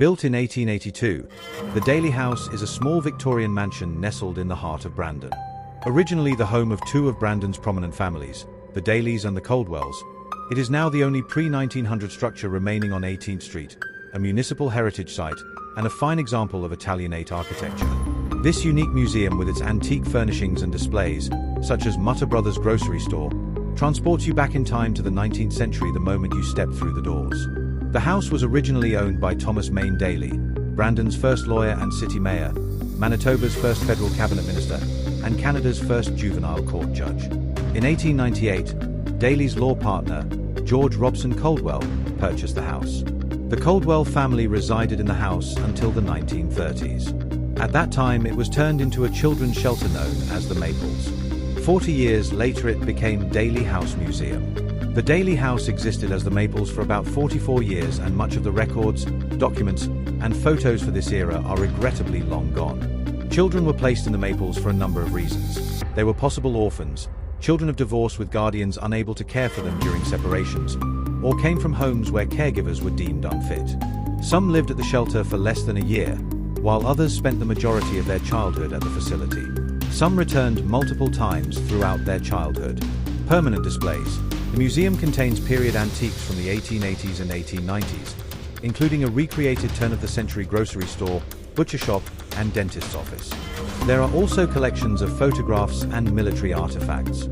Built in 1882, the Daly House is a small Victorian mansion nestled in the heart of Brandon. Originally the home of two of Brandon's prominent families, the Dalys and the Caldwells, it is now the only pre-1900 structure remaining on 18th Street, a municipal heritage site, and a fine example of Italianate architecture. This unique museum with its antique furnishings and displays, such as Mutter Brothers grocery store, transports you back in time to the 19th century the moment you step through the doors. The house was originally owned by Thomas Main Daly, Brandon's first lawyer and city mayor, Manitoba's first federal cabinet minister, and Canada's first juvenile court judge. In 1898, Daly's law partner, George Robson Caldwell, purchased the house. The Caldwell family resided in the house until the 1930s. At that time, it was turned into a children's shelter known as the Maples. 40 years later, it became Daly House Museum. The Daly House existed as the Maples for about 44 years, and much of the records, documents, and photos for this era are regrettably long gone. Children were placed in the Maples for a number of reasons. They were possible orphans, children of divorce with guardians unable to care for them during separations, or came from homes where caregivers were deemed unfit. Some lived at the shelter for less than a year, while others spent the majority of their childhood at the facility. Some returned multiple times throughout their childhood. Permanent displays. The museum contains period antiques from the 1880s and 1890s, including a recreated turn-of-the-century grocery store, butcher shop, and dentist's office. There are also collections of photographs and military artifacts.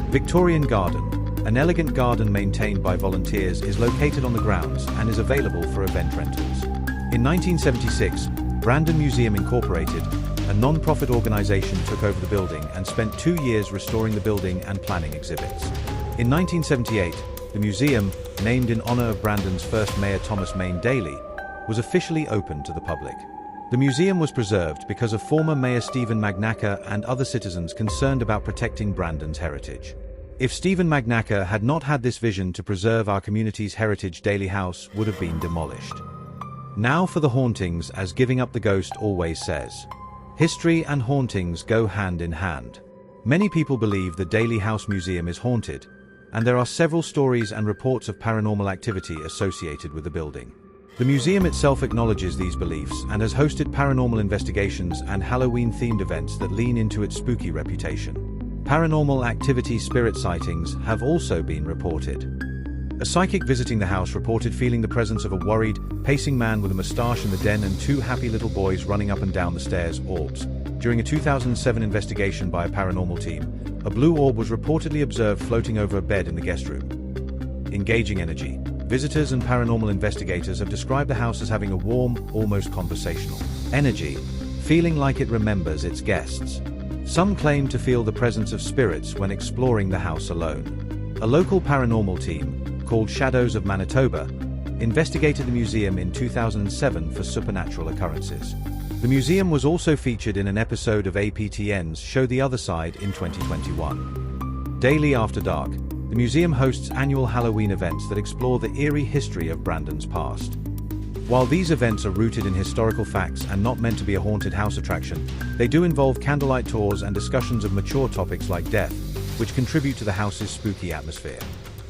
Victorian Garden. An elegant garden maintained by volunteers is located on the grounds and is available for event rentals. In 1976, Brandon Museum Incorporated, a non-profit organization, took over the building and spent 2 years restoring the building and planning exhibits. In 1978, the museum, named in honor of Brandon's first mayor Thomas Main Daly, was officially opened to the public. The museum was preserved because of former Mayor Stephen Magnaca and other citizens concerned about protecting Brandon's heritage. If Stephen Magnaca had not had this vision to preserve our community's heritage, Daly House would have been demolished. Now for the hauntings, as Giving Up the Ghost always says. History and hauntings go hand in hand. Many people believe the Daly House Museum is haunted, and there are several stories and reports of paranormal activity associated with the building. The museum itself acknowledges these beliefs and has hosted paranormal investigations and Halloween-themed events that lean into its spooky reputation. Paranormal activity spirit sightings have also been reported. A psychic visiting the house reported feeling the presence of a worried, pacing man with a mustache in the den and two happy little boys running up and down the stairs, orbs. During a 2007 investigation by a paranormal team, a blue orb was reportedly observed floating over a bed in the guest room. Engaging energy. Visitors and paranormal investigators have described the house as having a warm, almost conversational energy, feeling like it remembers its guests. Some claim to feel the presence of spirits when exploring the house alone. A local paranormal team, called Shadows of Manitoba, investigated the museum in 2007 for supernatural occurrences. The museum was also featured in an episode of APTN's show The Other Side in 2021. Daily After Dark. The museum hosts annual Halloween events that explore the eerie history of Brandon's past. While these events are rooted in historical facts and not meant to be a haunted house attraction, they do involve candlelight tours and discussions of mature topics like death, which contribute to the house's spooky atmosphere.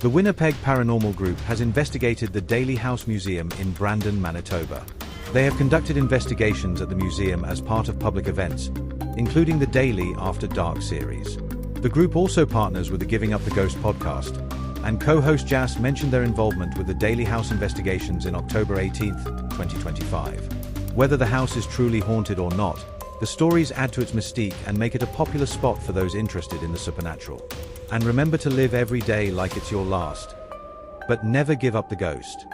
The Winnipeg Paranormal Group has investigated the Daly House Museum in Brandon, Manitoba. They have conducted investigations at the museum as part of public events, including the Daly After Dark series. The group also partners with the Giving Up the Ghost podcast, and co-host Jas mentioned their involvement with the Daly House investigations in October 18, 2025. Whether the house is truly haunted or not, the stories add to its mystique and make it a popular spot for those interested in the supernatural. And remember to live every day like it's your last. But never give up the ghost.